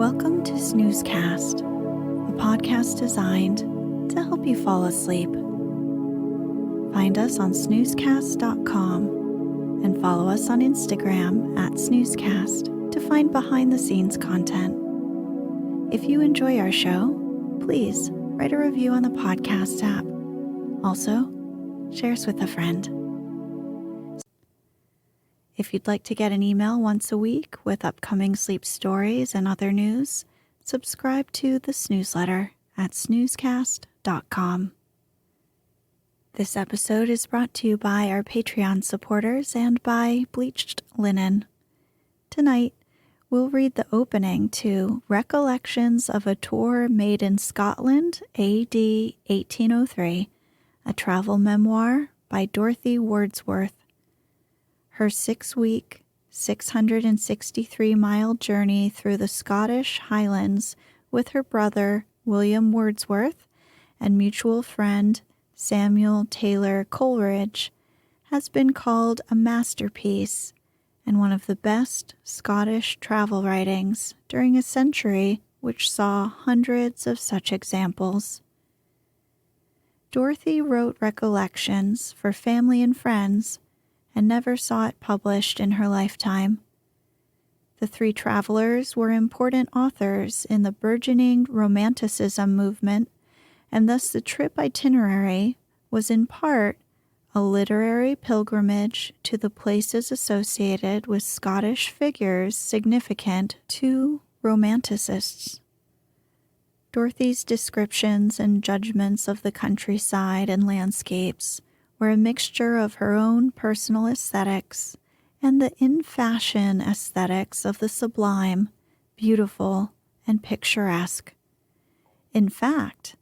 Welcome to Snoozecast, a podcast designed to help you fall asleep. Find us on snoozecast.com and follow us on Instagram at Snoozecast to find behind-the-scenes content. If you enjoy our show, please write a review on the podcast app. Also, share us with a friend. If you'd like to get an email once a week with upcoming sleep stories and other news, subscribe to the Snoozeletter at snoozecast.com. This episode is brought to you by our Patreon supporters and by Bleached Linen. Tonight, we'll read the opening to Recollections of a Tour Made in Scotland A.D. 1803, a travel memoir by Dorothy Wordsworth. Her 6-week, 663-mile journey through the Scottish Highlands with her brother, William Wordsworth, and mutual friend, Samuel Taylor Coleridge, has been called a masterpiece and one of the best Scottish travel writings during a century which saw hundreds of such examples. Dorothy wrote Recollections for family and friends and never saw it published in her lifetime. The three travelers were important authors in the burgeoning Romanticism movement, and thus the trip itinerary was in part a literary pilgrimage to the places associated with Scottish figures significant to Romanticists. Dorothy's descriptions and judgments of the countryside and landscapes were a mixture of her own personal aesthetics and the in-fashion aesthetics of the sublime, beautiful, and picturesque. In fact,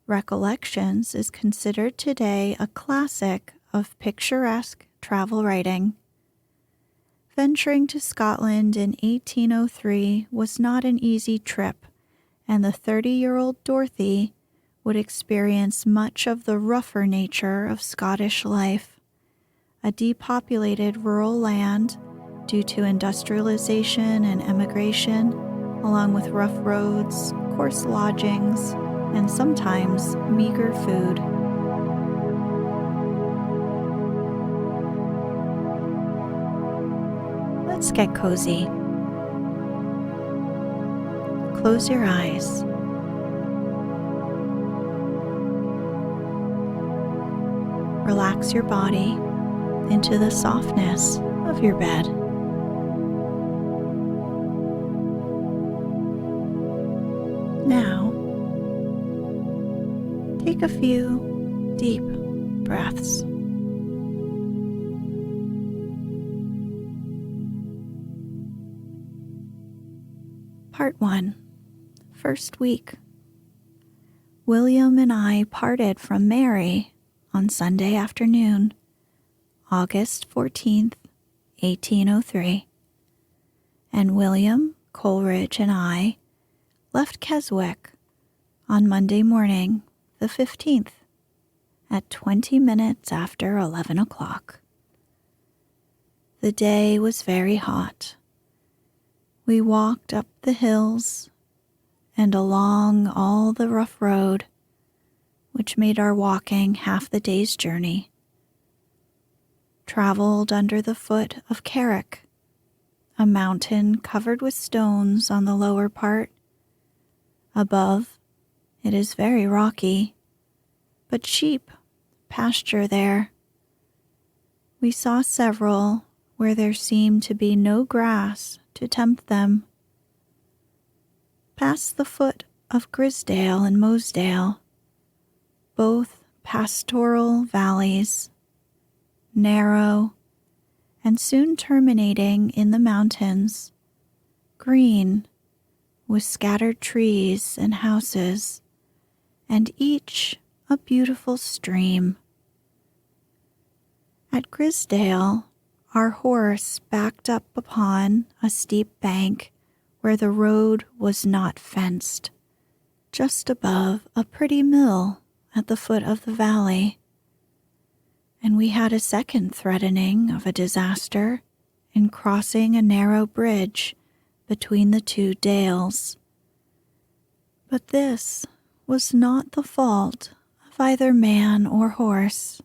Recollections is considered today a classic of picturesque travel writing. Venturing to Scotland in 1803 was not an easy trip, and the 30-year-old Dorothy would experience much of the rougher nature of Scottish life, a depopulated rural land due to industrialization and emigration, along with rough roads, coarse lodgings, and sometimes meager food. Let's get cozy. Close your eyes. Relax your body into the softness of your bed. Now, take a few deep breaths. Part 1. First week. William and I parted from Mary on Sunday afternoon, August 14th, 1803, and William, Coleridge, and I left Keswick on Monday morning, the 15th, at 20 minutes after 11 o'clock. The day was very hot. We walked up the hills and along all the rough road, which made our walking half the day's journey. Traveled under the foot of Carrick, a mountain covered with stones on the lower part. Above, it is very rocky, but sheep pasture there. We saw several where there seemed to be no grass to tempt them. Past the foot of Grisdale and Mosedale, both pastoral valleys, narrow, and soon terminating in the mountains, green, with scattered trees and houses, and each a beautiful stream. At Grisdale, our horse backed up upon a steep bank where the road was not fenced, just above a pretty mill at the foot of the valley, and we had a second threatening of a disaster in crossing a narrow bridge between the two dales, But this was not the fault of either man or horse.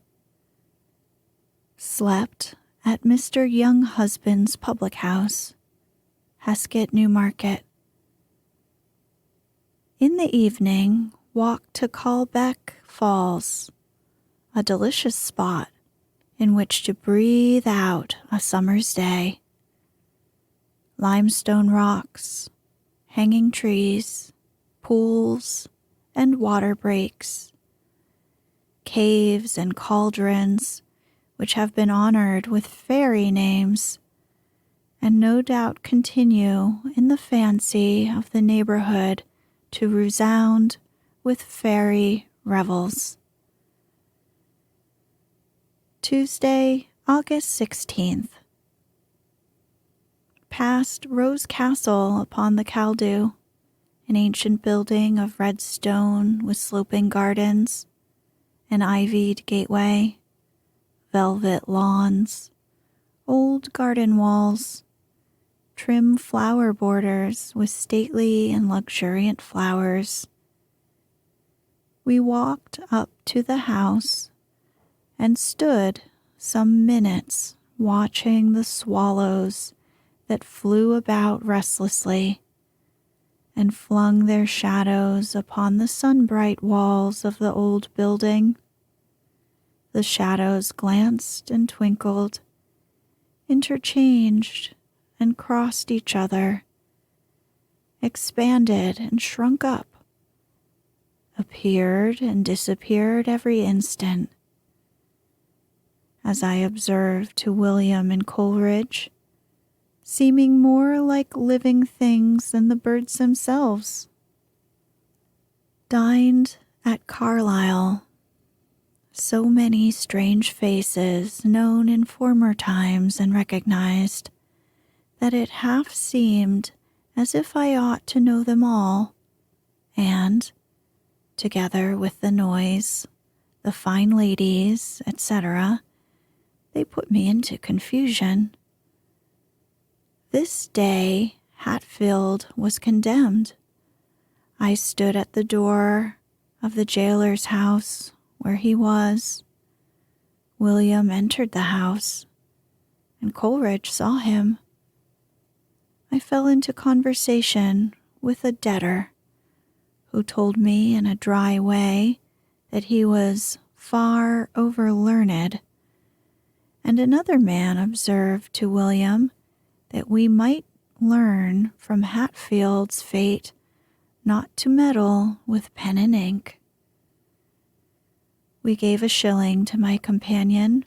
Slept at Mr. Younghusband's public house, Heskett, Newmarket. In the evening, walked to Calbeck Falls, a delicious spot in which to breathe out a summer's day. Limestone rocks, hanging trees, pools, and water breaks, caves and cauldrons which have been honored with fairy names, and no doubt continue in the fancy of the neighborhood to resound with fairy revels. Tuesday, August 16th. Passed Rose Castle upon the Caldew, an ancient building of red stone with sloping gardens, an ivied gateway, velvet lawns, old garden walls, trim flower borders with stately and luxuriant flowers. We walked up to the house and stood some minutes watching the swallows that flew about restlessly and flung their shadows upon the sun-bright walls of the old building. The shadows glanced and twinkled, interchanged and crossed each other, expanded and shrunk up, appeared and disappeared every instant. As I observed to William and Coleridge, seeming more like living things than the birds themselves. Dined at Carlisle. So many strange faces known in former times and recognized, that it half seemed as if I ought to know them all, and, together with the noise, the fine ladies, etc., they put me into confusion. This day Hatfield was condemned. I stood at the door of the jailer's house where he was. William entered the house, and Coleridge saw him. I fell into conversation with a debtor, who told me in a dry way that he was far over-learned, and another man observed to William that we might learn from Hatfield's fate not to meddle with pen and ink. We gave a shilling to my companion,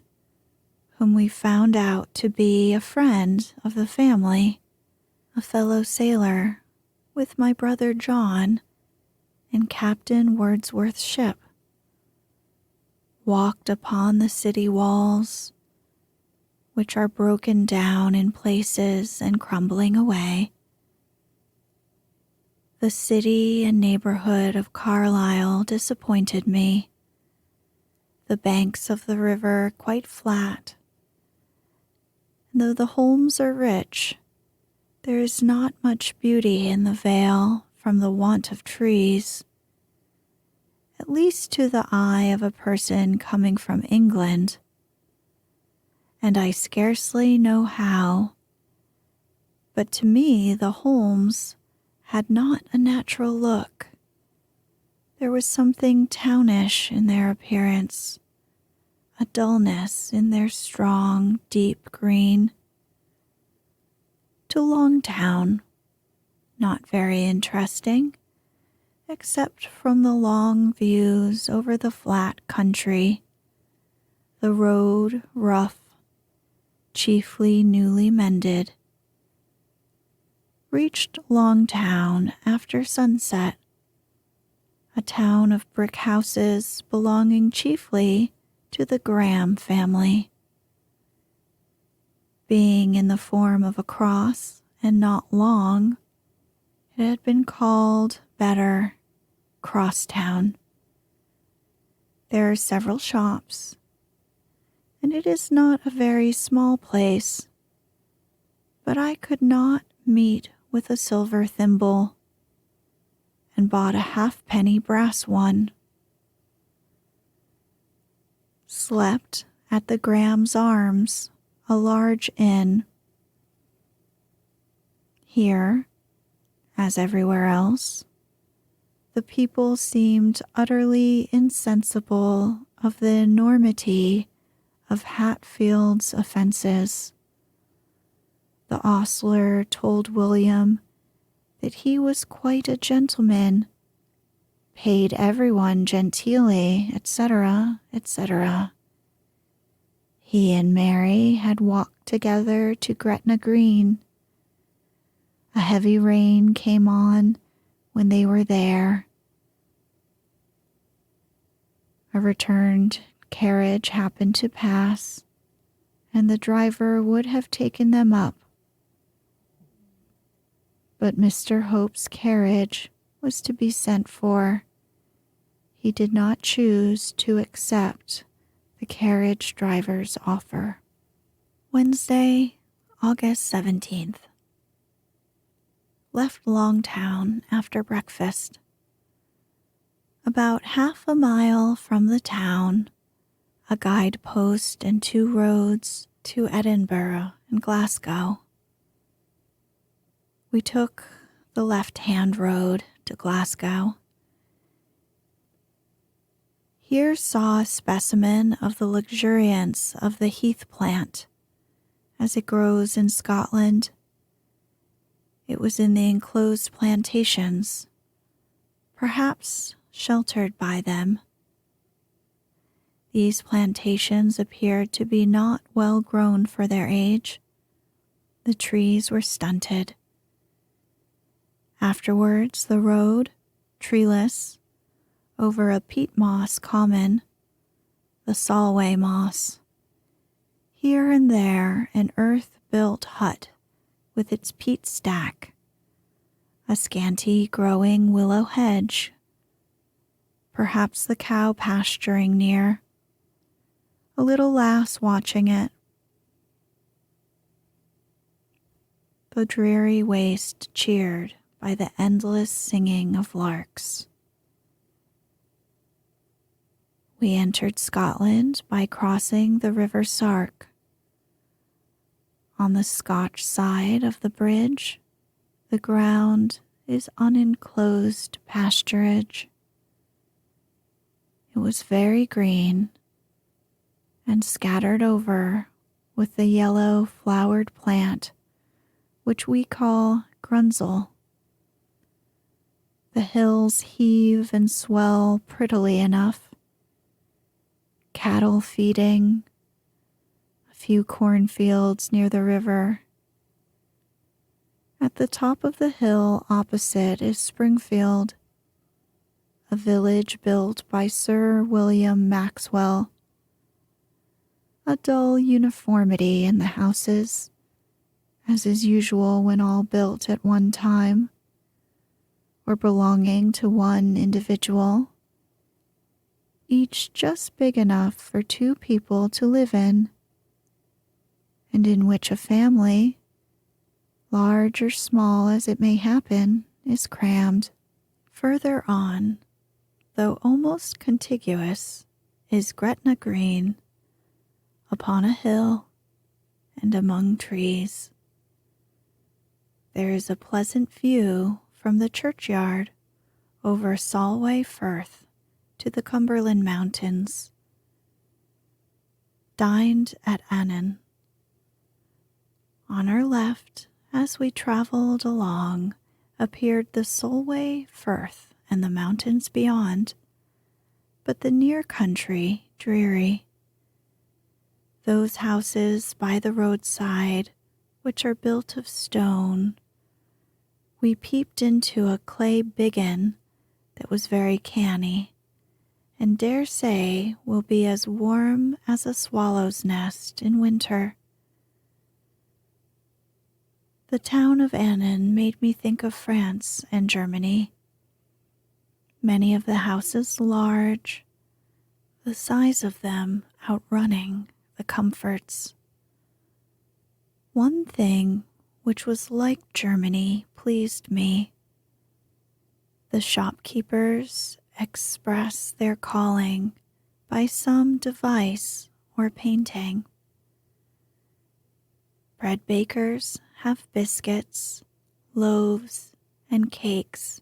whom we found out to be a friend of the family, a fellow sailor with my brother John in Captain Wordsworth's ship. Walked upon the city walls, which are broken down in places and crumbling away. The city and neighborhood of Carlisle disappointed me. The banks of the river quite flat. And though the homes are rich, there is not much beauty in the vale from the want of trees, at least to the eye of a person coming from England. And I scarcely know how, but to me the homes had not a natural look. There was something townish in their appearance, a dullness in their strong, deep green. To Longtown, not very interesting, except from the long views over the flat country, the road rough, chiefly newly mended. Reached Longtown after sunset, a town of brick houses belonging chiefly to the Graham family. Being in the form of a cross and not long, it had been called better Crosstown. There are several shops, and it is not a very small place, but I could not meet with a silver thimble, and bought a halfpenny brass one. Slept at the Graham's Arms, a large inn. Here, as everywhere else, the people seemed utterly insensible of the enormity of Hatfield's offenses. The ostler told William that he was quite a gentleman, paid everyone genteelly, etc., etc. He and Mary had walked together to Gretna Green. A heavy rain came on when they were there. A returned carriage happened to pass, and the driver would have taken them up. But Mr. Hope's carriage was to be sent for. He did not choose to accept the carriage driver's offer. Wednesday, August 17th. Left Longtown after breakfast. About half a mile from the town, a guidepost and 2 roads to Edinburgh and Glasgow. We took the left-hand road to Glasgow. Here saw a specimen of the luxuriance of the heath plant as it grows in Scotland. It was in the enclosed plantations, perhaps sheltered by them. These plantations appeared to be not well grown for their age. The trees were stunted. Afterwards, the road, treeless, over a peat moss common, the Solway moss. Here and there an earth-built hut with its peat stack, a scanty growing willow hedge, perhaps the cow pasturing near, a little lass watching it. The dreary waste cheered by the endless singing of larks. We entered Scotland by crossing the River Sark. On the Scotch side of the bridge, the ground is unenclosed pasturage. It was very green and scattered over with the yellow flowered plant which we call grunzel. The hills heave and swell prettily enough. Cattle feeding, a few cornfields near the river. At the top of the hill opposite is Springfield, a village built by Sir William Maxwell. A dull uniformity in the houses, as is usual when all built at one time, or belonging to one individual, each just big enough for 2 people to live in, and in which a family, large or small as it may happen, is crammed. Further on, though almost contiguous, is Gretna Green, upon a hill and among trees. There is a pleasant view from the churchyard over Solway Firth to the Cumberland Mountains. Dined at Annan. On our left, as we traveled along, appeared the Solway Firth and the mountains beyond, but the near country dreary. Those houses by the roadside, which are built of stone. We peeped into a clay biggin that was very canny, and dare say will be as warm as a swallow's nest in winter. The town of Annan made me think of France and Germany. Many of the houses large, the size of them outrunning the comforts. One thing which was like Germany pleased me. The shopkeepers express their calling by some device or painting. Bread bakers have biscuits, loaves, and cakes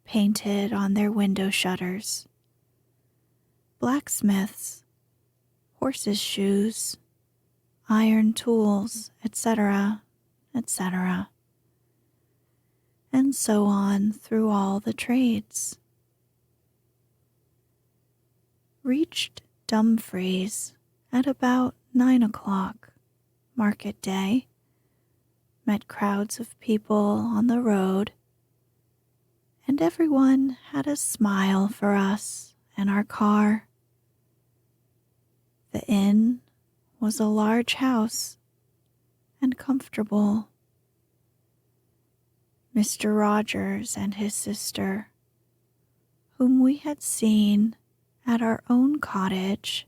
painted on their window shutters. Blacksmiths, horses' shoes, iron tools, etc., etc., and so on through all the trades. Reached Dumfries at about 9 o'clock, market day, met crowds of people on the road, and everyone had a smile for us and our car. The inn was a large house and comfortable. Mr. Rogers and his sister, whom we had seen at our own cottage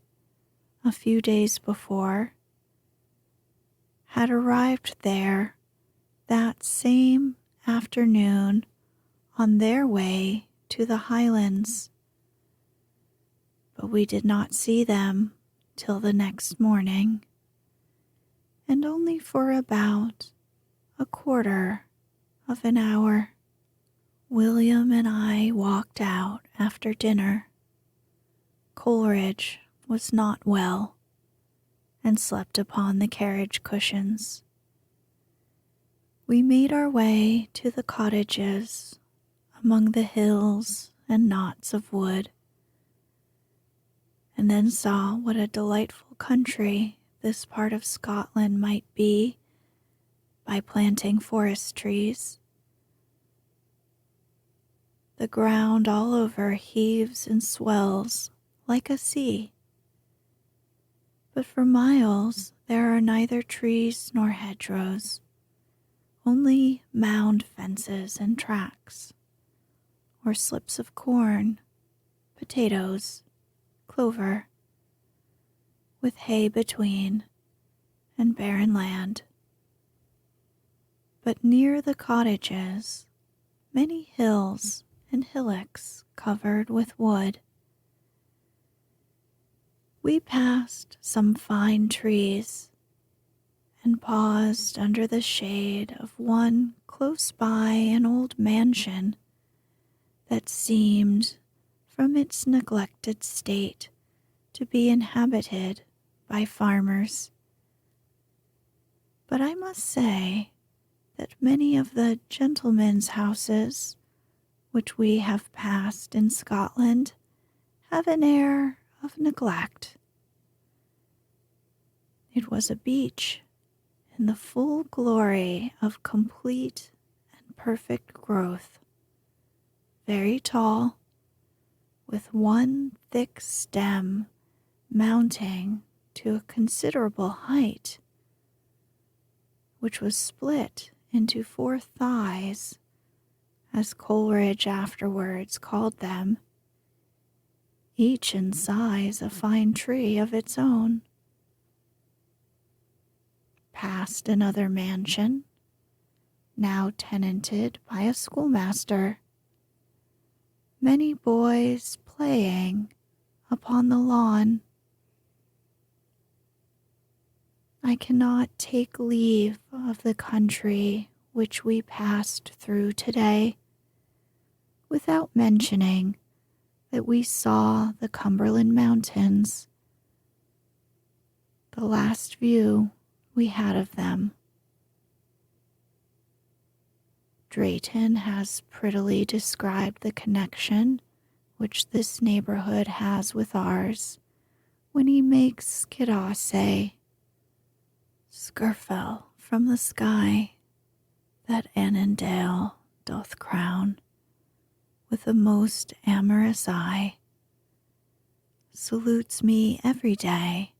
a few days before, had arrived there that same afternoon on their way to the Highlands, but we did not see them till the next morning, and only for about a quarter of an hour. William and I walked out after dinner. Coleridge was not well and slept upon the carriage cushions. We made our way to the cottages among the hills and knots of wood, and then saw what a delightful country this part of Scotland might be by planting forest trees. The ground all over heaves and swells like a sea, but for miles there are neither trees nor hedgerows, only mound fences and tracks, or slips of corn, potatoes, clover, with hay between, and barren land. But near the cottages, many hills and hillocks covered with wood. We passed some fine trees and paused under the shade of one close by an old mansion that seemed, from its neglected state, to be inhabited by farmers. But I must say that many of the gentlemen's houses which we have passed in Scotland have an air of neglect. It was a beech in the full glory of complete and perfect growth, very tall, with one thick stem mounting to a considerable height, which was split into 4 thighs, as Coleridge afterwards called them, each in size a fine tree of its own. Past another mansion, now tenanted by a schoolmaster, many boys playing upon the lawn. I cannot take leave of the country which we passed through today without mentioning that we saw the Cumberland Mountains, the last view we had of them. Drayton has prettily described the connection which this neighborhood has with ours when he makes Skiddaw say, "Scurfell from the sky that Annandale doth crown, with a most amorous eye, salutes me every day,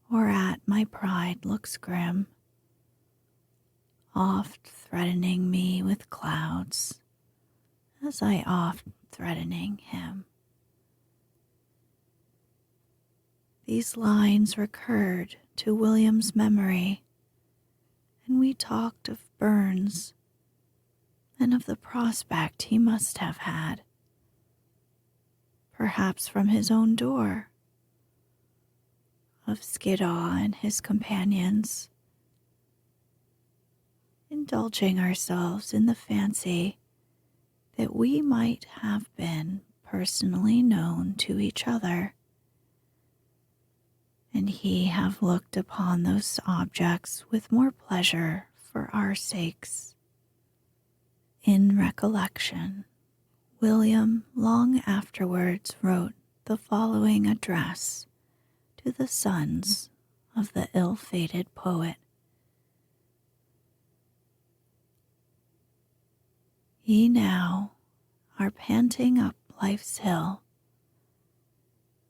or at my pride looks grim, oft threatening me with clouds, as I oft threatening him." These lines recurred to William's memory, and we talked of Burns and of the prospect he must have had, perhaps from his own door, of Skiddaw and his companions, indulging ourselves in the fancy that we might have been personally known to each other, and he have looked upon those objects with more pleasure for our sakes. In Recollection, William long afterwards wrote the following address to the sons of the ill-fated poet. Ye now are panting up life's hill.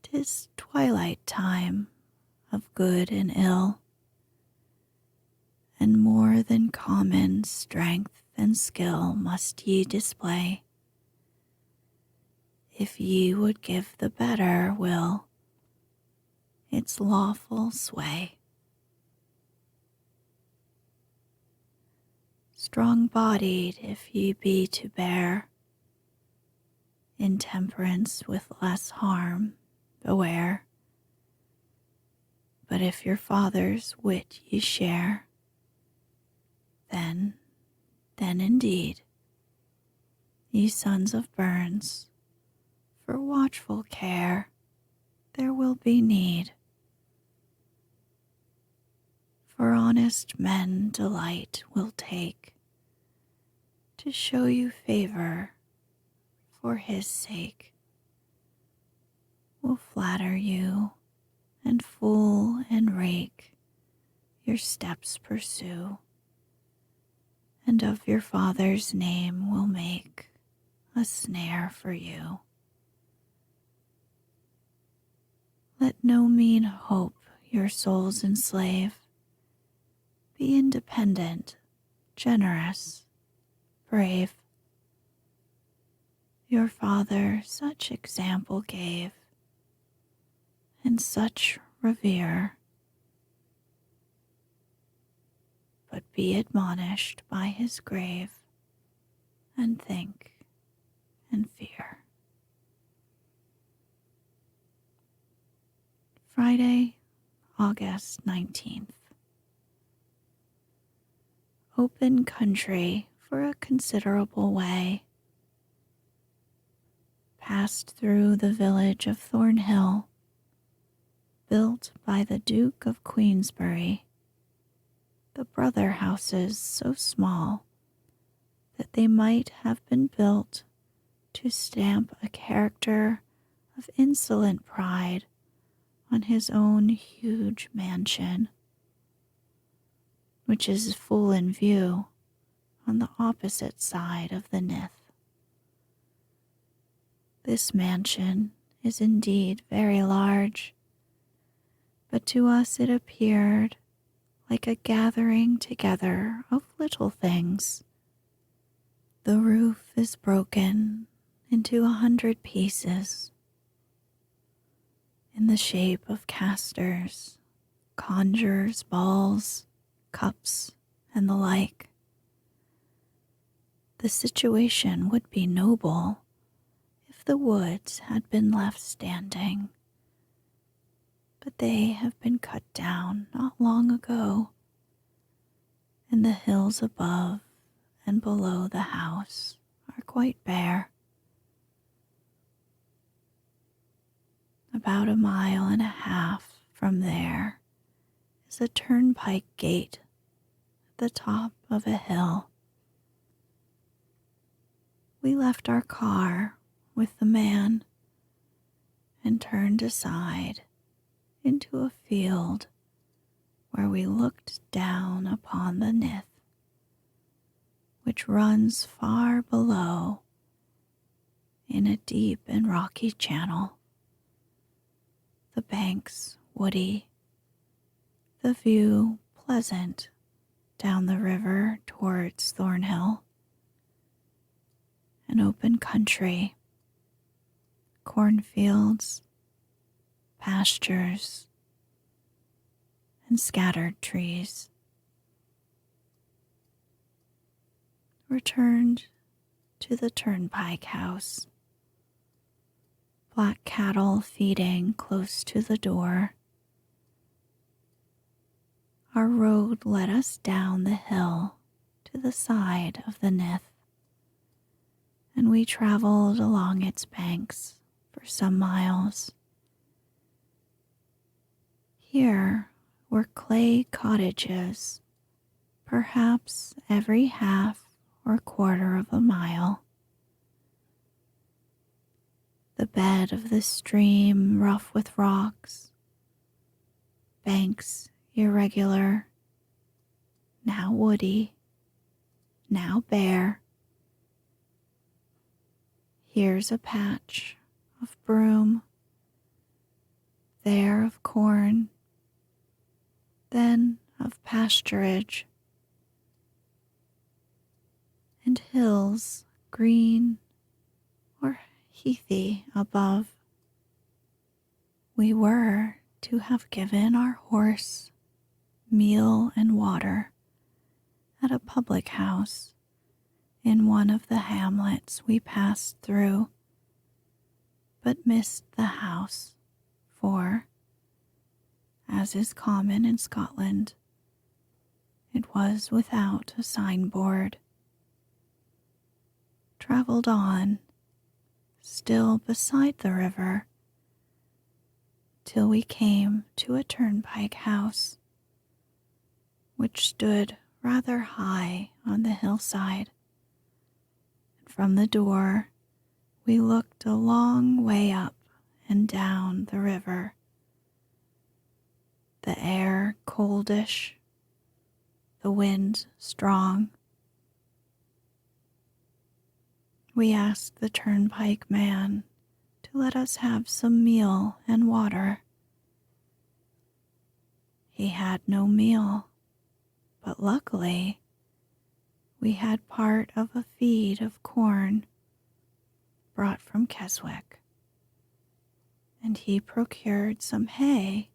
'Tis twilight time of good and ill, and more than common strength and skill must ye display, if ye would give the better will its lawful sway. Strong-bodied if ye be to bear intemperance with less harm, beware. But if your father's wit ye share, then indeed, ye sons of Burns, for watchful care there will be need. For honest men delight will take to show you favor for his sake, will flatter you and fool and rake, your steps pursue, and of your father's name will make a snare for you. Let no mean hope your souls enslave. Be independent, generous, brave. Your father such example gave, and such revere. But be admonished by his grave, and think and fear. Friday, August 19th. Open country for a considerable way. Passed through the village of Thornhill, built by the Duke of Queensberry, the brother houses so small that they might have been built to stamp a character of insolent pride on his own huge mansion, which is full in view on the opposite side of the Nith. This mansion is indeed very large, but to us it appeared like a gathering together of little things. The roof is broken into 100 pieces in the shape of casters, conjurers' balls, cups, and the like. The situation would be noble if the woods had been left standing, but they have been cut down not long ago, and the hills above and below the house are quite bare. About 1.5 miles from there is a turnpike gate at the top of a hill. We left our car with the man and turned aside into a field where we looked down upon the Nith, which runs far below in a deep and rocky channel, the banks woody, the view pleasant down the river towards Thornhill, an open country, cornfields, pastures, and scattered trees. Returned to the turnpike house. Black cattle feeding close to the door. Our road led us down the hill to the side of the Nith, and we traveled along its banks for some miles. Here were clay cottages, perhaps every half or quarter of a mile. The bed of the stream rough with rocks, banks irregular, now woody, now bare. Here's a patch of broom, there of corn, then of pasturage, and hills green or heathy above. We were to have given our horse meal and water at a public house in one of the hamlets we passed through, but missed the house, for, as is common in Scotland, it was without a signboard. Traveled on, still beside the river, till we came to a turnpike house, which stood rather high on the hillside. And from the door we looked a long way up and down the river, the air coldish, the wind strong. We asked the turnpike man to let us have some meal and water. He had no meal, but luckily we had part of a feed of corn brought from Keswick, and he procured some hay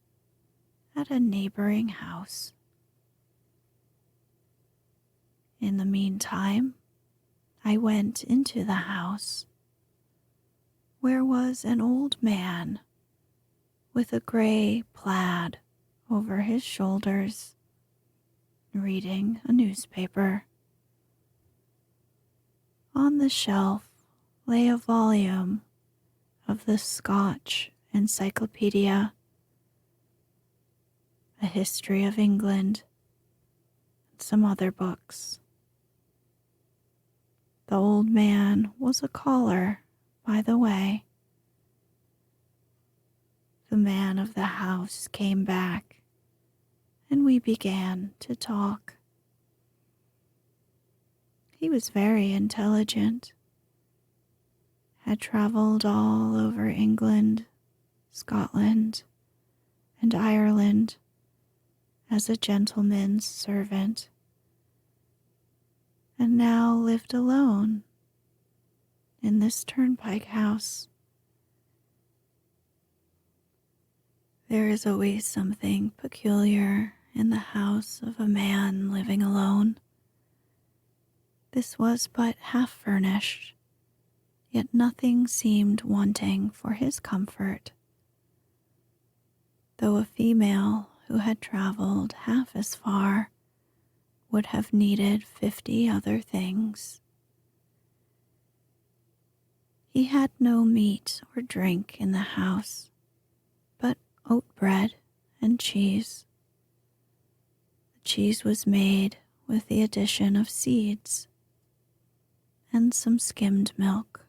at a neighboring house. In the meantime, I went into the house, where was an old man with a gray plaid over his shoulders, reading a newspaper. On the shelf lay a volume of the Scotch Encyclopedia, a history of England, and some other books. The old man was a caller, by the way. The man of the house came back, and we began to talk. He was very intelligent, had traveled all over England, Scotland, and Ireland as a gentleman's servant, and now lived alone in this turnpike house. There is always something peculiar in the house of a man living alone. This was but half furnished, yet nothing seemed wanting for his comfort, though a female who had traveled half as far would have needed 50 other things. He had no meat or drink in the house, but oat bread and cheese. The cheese was made with the addition of seeds and some skimmed milk.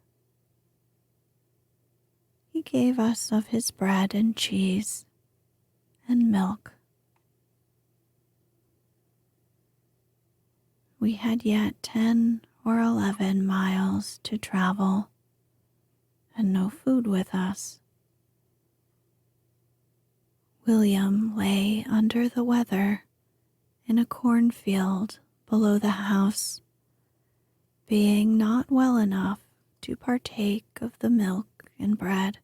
He gave us of his bread and cheese and milk. We had yet 10 or 11 miles to travel, and no food with us. William lay under the weather in a cornfield below the house, being not well enough to partake of the milk and bread.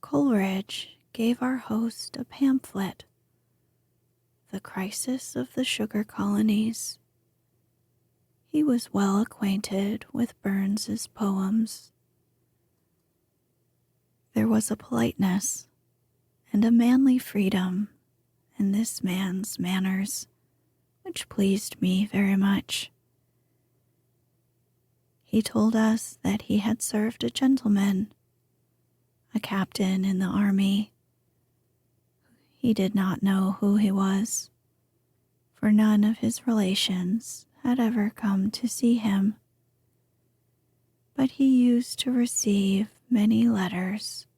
Coleridge gave our host a pamphlet, The Crisis of the Sugar Colonies. he was well acquainted with Burns's poems. There was a politeness and a manly freedom in this man's manners which pleased me very much. He told us that he had served a gentleman, a captain in the army. He did not know who he was, for none of his relations had ever come to see him, but he used to receive many letters,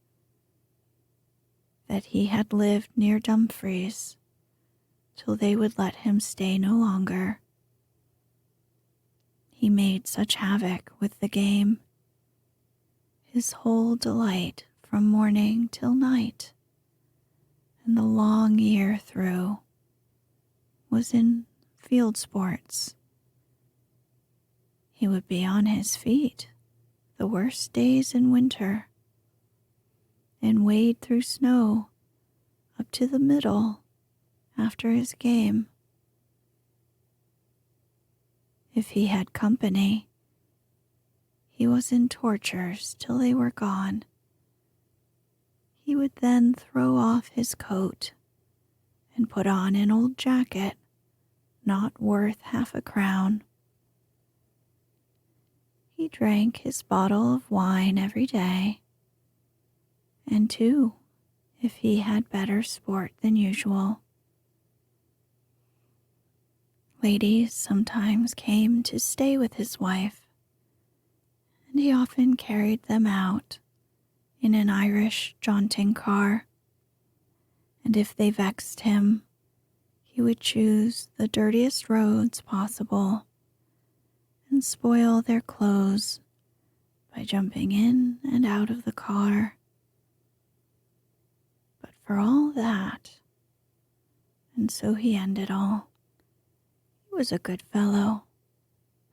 that he had lived near Dumfries till they would let him stay no longer. He made such havoc with the game, his whole delight from morning till night, and the long year through, was in field sports. He would be on his feet the worst days in winter, and wade through snow up to the middle after his game. If he had company, he was in tortures till they were gone. He would then throw off his coat and put on an old jacket not worth half a crown. He drank his bottle of wine every day, and two, if he had better sport than usual. Ladies sometimes came to stay with his wife, and he often carried them out in an Irish jaunting car, and if they vexed him, he would choose the dirtiest roads possible and spoil their clothes by jumping in and out of the car. But for all that, and so he ended all, he was a good fellow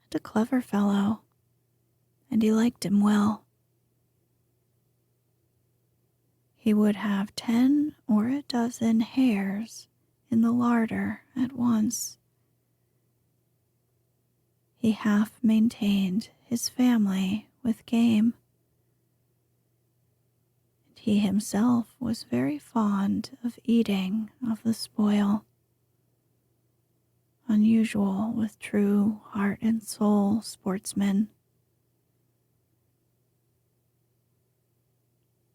and a clever fellow, and he liked him well. He would have 10 or a dozen hares in the larder at once. He half maintained his family with game, and he himself was very fond of eating of the spoil, unusual with true heart and soul sportsmen.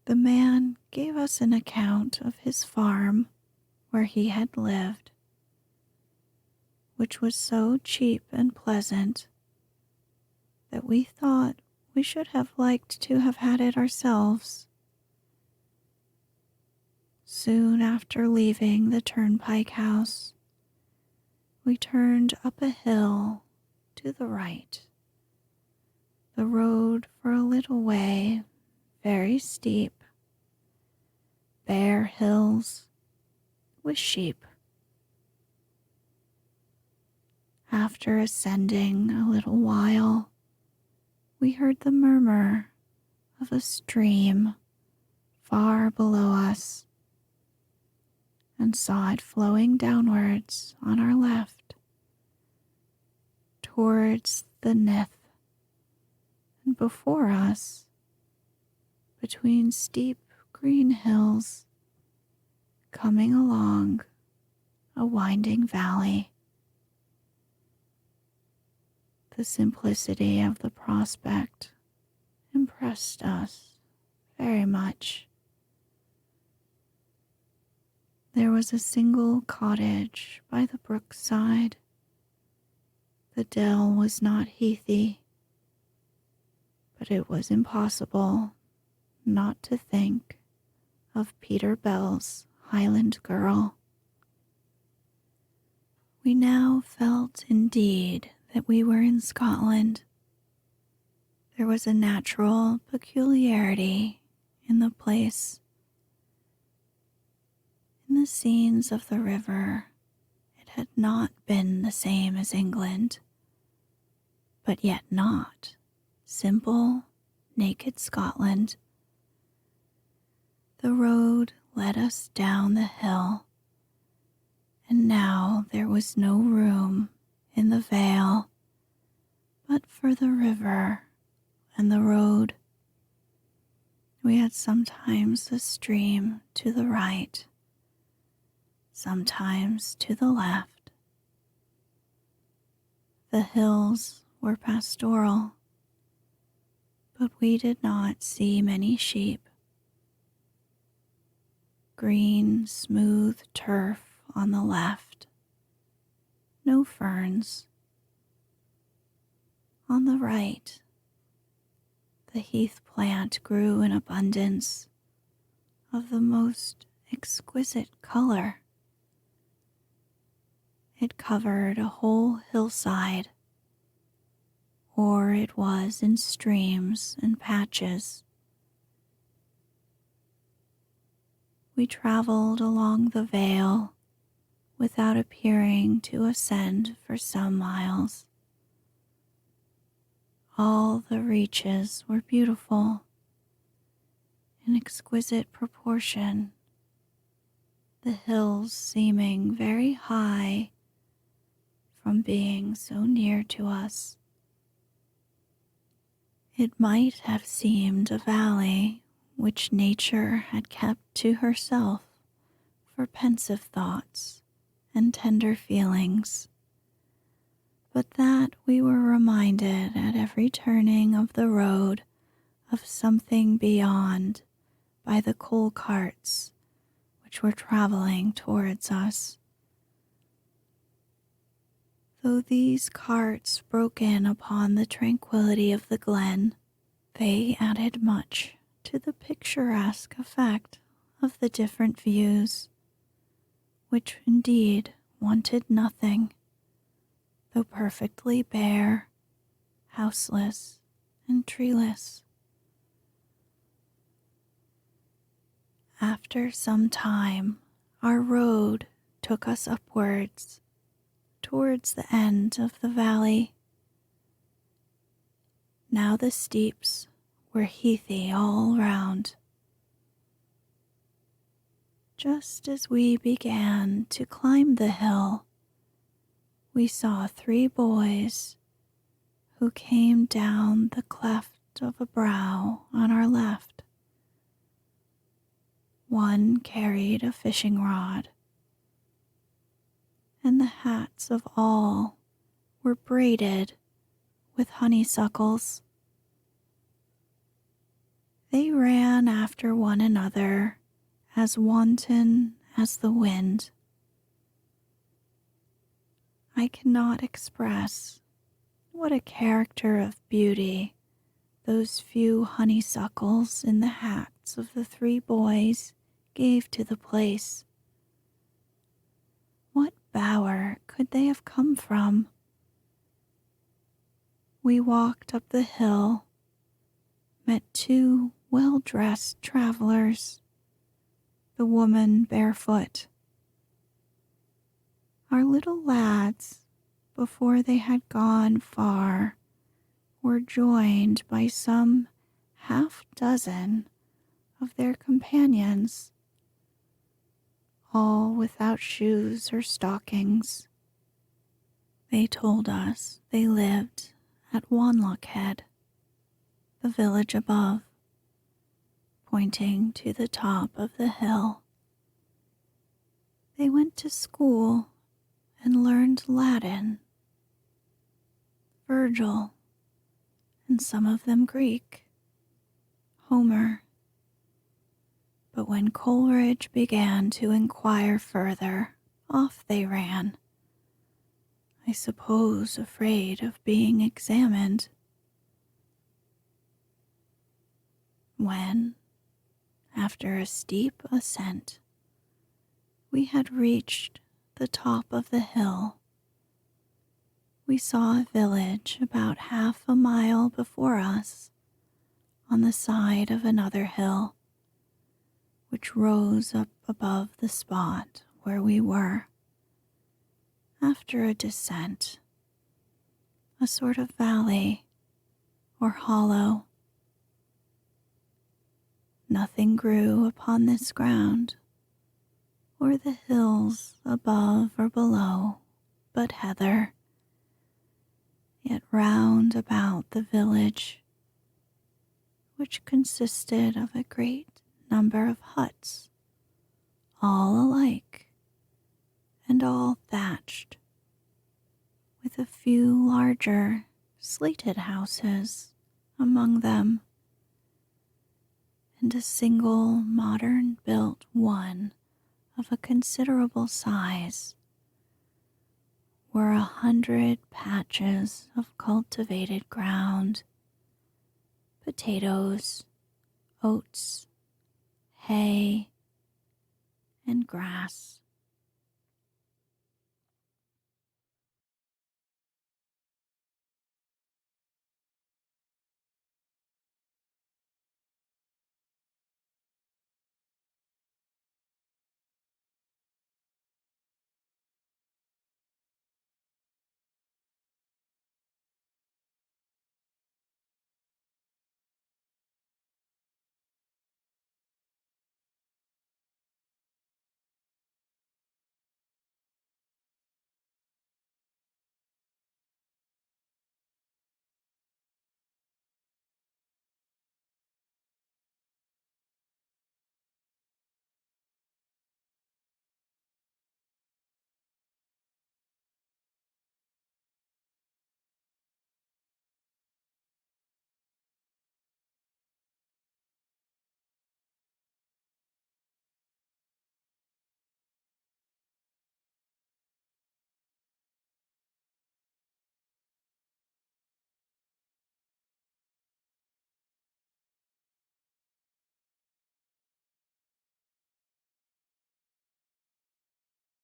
The man gave us an account of his farm where he had lived, which was so cheap and pleasant that we thought we should have liked to have had it ourselves. Soon after leaving the turnpike house, we turned up a hill to the right. The road for a little way, very steep, bare hills with sheep. After ascending a little while, we heard the murmur of a stream far below us and saw it flowing downwards on our left towards the Nith, and before us, between steep green hills, coming along a winding valley. The simplicity of the prospect impressed us very much. There was a single cottage by the brook side. The dell was not heathy, but it was impossible not to think of Peter Bell's Highland Girl. We now felt indeed that we were in Scotland. There was a natural peculiarity in the place. In the scenes of the river, it had not been the same as England, but yet not simple, naked Scotland. The road led us down the hill, and now there was no room in the vale but for the river and the road. We had sometimes the stream to the right, sometimes to the left. The hills were pastoral, but we did not see many sheep. Green, smooth turf on the left, no ferns. On the right, the heath plant grew in abundance of the most exquisite color. It covered a whole hillside, or it was in streams and patches. We traveled along the vale without appearing to ascend for some miles. All the reaches were beautiful, in exquisite proportion, the hills seeming very high from being so near to us. It might have seemed a valley which nature had kept to herself for pensive thoughts and tender feelings, but that we were reminded at every turning of the road of something beyond by the coal carts which were traveling towards us. Though these carts broke in upon the tranquility of the glen, they added much to the picturesque effect of the different views, which indeed wanted nothing, though perfectly bare, houseless, and treeless. After some time, our road took us upwards, towards the end of the valley. Now the steeps were heathy all round. Just as we began to climb the hill, we saw 3 boys who came down the cleft of a brow on our left. One carried a fishing rod, and the hats of all were braided with honeysuckles. They ran after one another as wanton as the wind. I cannot express what a character of beauty those few honeysuckles in the hats of the 3 boys gave to the place. What bower could they have come from? We walked up the hill, met 2 well-dressed travelers, the woman barefoot. Our little lads, before they had gone far, were joined by some 6 of their companions, all without shoes or stockings. They told us they lived at Wanlockhead, the village above, pointing to the top of the hill. They went to school and learned Latin, Virgil, and some of them Greek, Homer. But when Coleridge began to inquire further, off they ran, I suppose afraid of being examined. When, after a steep ascent, we had reached the top of the hill, we saw a village about half a mile before us on the side of another hill, which rose up above the spot where we were. After a descent, a sort of valley or hollow. Nothing grew upon this ground, or the hills above or below, but heather. Yet round about the village, which consisted of a great number of huts, all alike and all thatched, with a few larger slated houses among them, and a single modern-built one of a considerable size, were 100 patches of cultivated ground, potatoes, oats, hay, and grass.